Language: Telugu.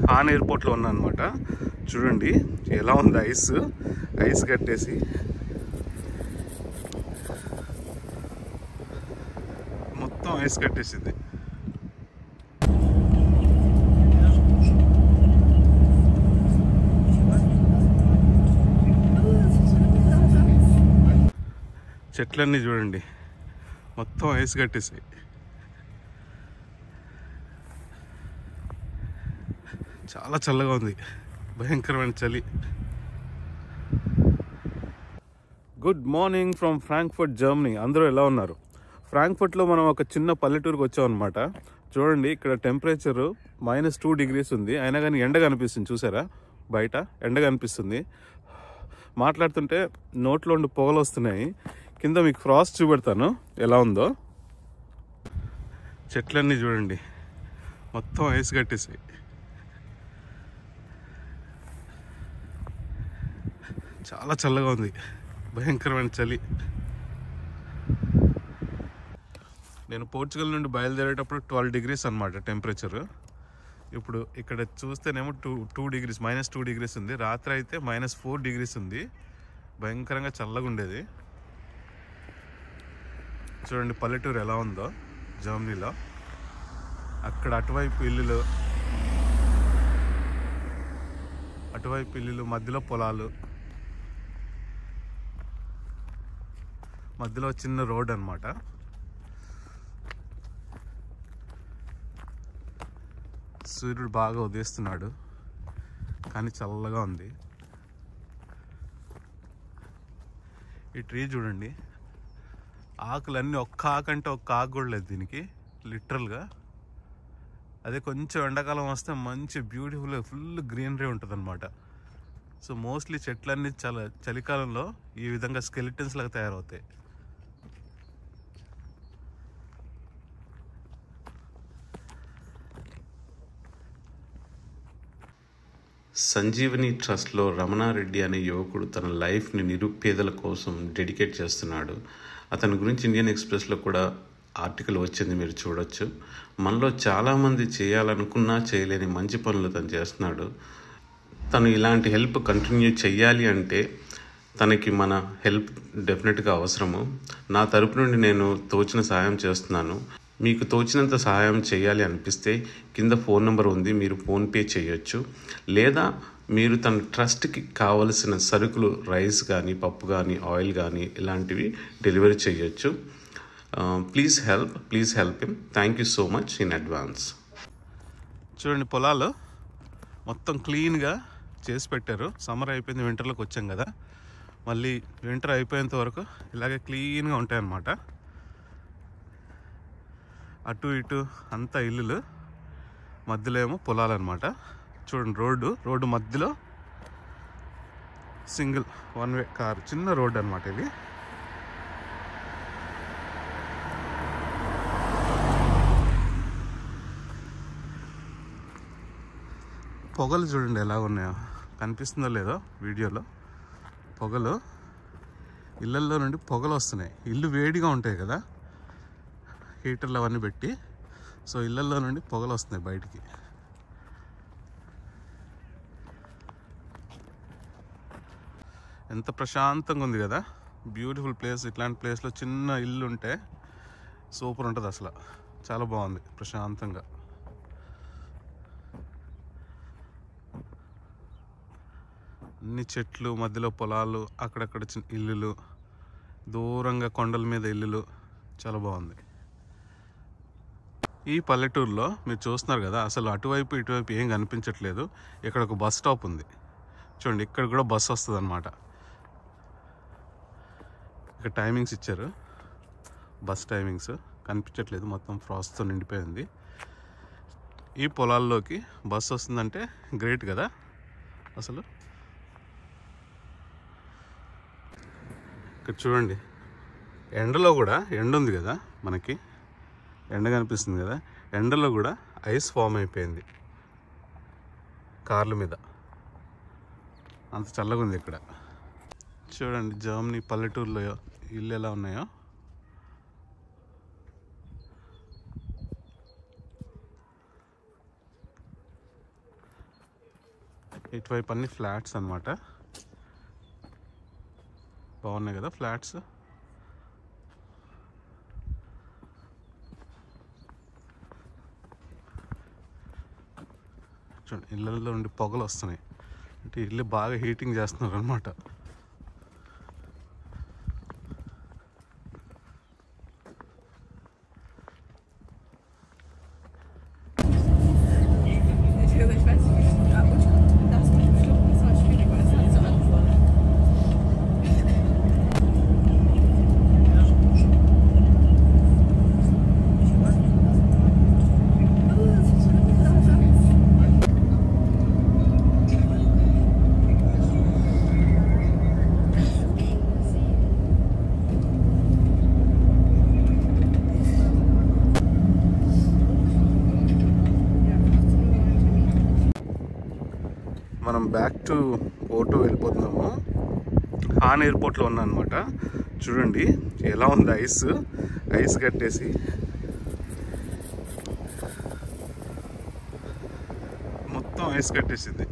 హాన్ ఎయిర్పోర్ట్లో ఉన్నా అనమాట. చూడండి ఎలా ఉంది ఐస్ కట్టేసి మొత్తం ఐస్ కట్టేసింది. చెట్లన్నీ చూడండి మొత్తం ఐస్ కట్టేసాయి. చాలా చల్లగా ఉంది, భయంకరమైన చలి. Good morning from Frankfurt, Germany. అందరూ ఎలా ఉన్నారు? ఫ్రాంక్ఫర్ట్లో మనం ఒక చిన్న పల్లెటూరుకి వచ్చాం అనమాట. చూడండి ఇక్కడ టెంపరేచరు -2 degrees ఉంది, అయినా కానీ ఎండ కనిపిస్తుంది. చూసారా, బయట ఎండ కనిపిస్తుంది. మాట్లాడుతుంటే నోట్లో ఉండి పొగలు వస్తున్నాయి. కింద మీకు ఫ్రాస్ట్ చూపెడతాను ఎలా ఉందో. చెట్లన్నీ చూడండి మొత్తం ఐస్ కట్టేసాయి. చాలా చల్లగా ఉంది, భయంకరమైన చలి. నేను పోర్చుగల్ నుండి బయలుదేరేటప్పుడు 12 degrees అనమాట టెంపరేచరు. ఇప్పుడు ఇక్కడ చూస్తేనేమో -2 degrees ఉంది. రాత్రి అయితే -4 degrees ఉంది. భయంకరంగా చల్లగా ఉండేది. చూడండి పల్లెటూరు ఎలా ఉందో జర్మనీలో. అక్కడ అటువైపు ఇల్లులు, మధ్యలో పొలాలు, మధ్యలో చిన్న రోడ్ అన్నమాట. సూర్యుడు బాగా ఉదయిస్తున్నాడు, కానీ చల్లగా ఉంది. ఈ ట్రీ చూడండి, ఆకులన్నీ ఒక్క ఆకు అంటే ఒక్క ఆకు కూడా లేదు దీనికి, లిటరల్గా. అదే కొంచెం ఎండాకాలం వస్తే మంచి బ్యూటిఫుల్ ఫుల్ గ్రీనరీ ఉంటుంది అనమాట. సో మోస్ట్లీ చెట్లన్నీ చలికాలంలో ఈ విధంగా స్కెలిటన్స్ లాగా తయారవుతాయి. సంజీవని ట్రస్ట్లో రమణారెడ్డి అనే యువకుడు తన లైఫ్ని నిరుపేదల కోసం డెడికేట్ చేస్తున్నాడు. అతని గురించి ఇండియన్ ఎక్స్ప్రెస్లో కూడా ఆర్టికల్ వచ్చింది, మీరు చూడొచ్చు. మనలో చాలామంది చేయాలనుకున్నా చేయలేని మంచి పనులు తను చేస్తున్నాడు. తను ఇలాంటి హెల్ప్ కంటిన్యూ చెయ్యాలి అంటే తనకి మన హెల్ప్ డెఫినెట్గా అవసరము. నా తరపు నుండి నేను తోచిన సహాయం చేస్తున్నాను. మీకు తోచినంత సహాయం చేయాలి అనిపిస్తే కింద ఫోన్ నెంబర్ ఉంది, మీరు ఫోన్పే చేయొచ్చు. లేదా మీరు తన ట్రస్ట్కి కావలసిన సరుకులు, రైస్ కానీ, పప్పు కానీ, ఆయిల్ కానీ ఇలాంటివి డెలివరీ చేయొచ్చు. Please help him. Thank you so much in advance. చూడండి పొలాలు మొత్తం క్లీన్గా చేసి పెట్టారు. సమ్మర్ అయిపోయింది, వింటర్లోకి వచ్చాం కదా. మళ్ళీ వింటర్ అయిపోయేంత వరకు ఇలాగే క్లీన్గా ఉంటాయన్నమాట. అటు ఇటు అంతా ఇల్లులు, మధ్యలో ఏమో పొలాలు అనమాట. చూడండి రోడ్డు మధ్యలో సింగిల్ 1 way కార్, చిన్న రోడ్డు అనమాట ఇది. పొగలు చూడండి ఎలా ఉన్నాయో, కనిపిస్తుందో లేదో వీడియోలో. పొగలు, ఇళ్ళల్లో నుండి పొగలు వస్తున్నాయి. ఇల్లు వేడిగా ఉంటాయి కదా, హీటర్లు అవన్నీ పెట్టి. సో ఇళ్ళల్లో నుండి పొగలు వస్తున్నాయి బయటికి. ఎంత ప్రశాంతంగా ఉంది కదా, బ్యూటిఫుల్ ప్లేస్. ఇట్లాంటి ప్లేస్లో చిన్న ఇల్లు ఉంటే సూపర్ ఉంటుంది అసలు. చాలా బాగుంది, ప్రశాంతంగా. అన్ని చెట్లు, మధ్యలో పొలాలు, అక్కడక్కడ చిన్న ఇల్లులు, దూరంగా కొండల మీద ఇల్లులు. చాలా బాగుంది. ఈ పల్లెటూరులో మీరు చూస్తున్నారు కదా, అసలు అటువైపు ఇటువైపు ఏం కనిపించట్లేదు. ఇక్కడ ఒక బస్ స్టాప్ ఉంది చూడండి, ఇక్కడ కూడా బస్సు వస్తుంది అనమాట. ఇక్కడ టైమింగ్స్ ఇచ్చారు, బస్ టైమింగ్స్ కనిపించట్లేదు, మొత్తం ఫ్రాస్ట్తో నిండిపోయింది. ఈ పొలాల్లోకి బస్సు వస్తుందంటే గ్రేట్ కదా అసలు. ఇక్కడ చూడండి, ఎండలో కూడా, ఎండ ఉంది కదా మనకి, ఎండ కనిపిస్తుంది కదా, ఎండలో కూడా ఐస్ ఫామ్ అయిపోయింది కార్ల మీద. అంత చల్లగా ఉంది ఇక్కడ. చూడండి జర్మనీ పల్లెటూరులో ఇల్లు ఎలా ఉన్నాయో. ఇటువైపు అన్ని ఫ్లాట్స్ అన్నమాట. బాగున్నాయి కదా ఫ్లాట్స్. చూడండి ఇళ్ళల్లో నుండి పొగలు వస్తున్నాయి అంటే ఇల్లు బాగా హీటింగ్ చేస్తున్నారు అనమాట. మనం బ్యాక్ టు పోర్టో వెళ్ళిపోతున్నాము. హాన్ ఎయిర్పోర్ట్లో ఉన్నా అనమాట. చూడండి ఎలా ఉంది ఐస్ కట్టేసి. మొత్తం ఐస్ కట్టేసింది.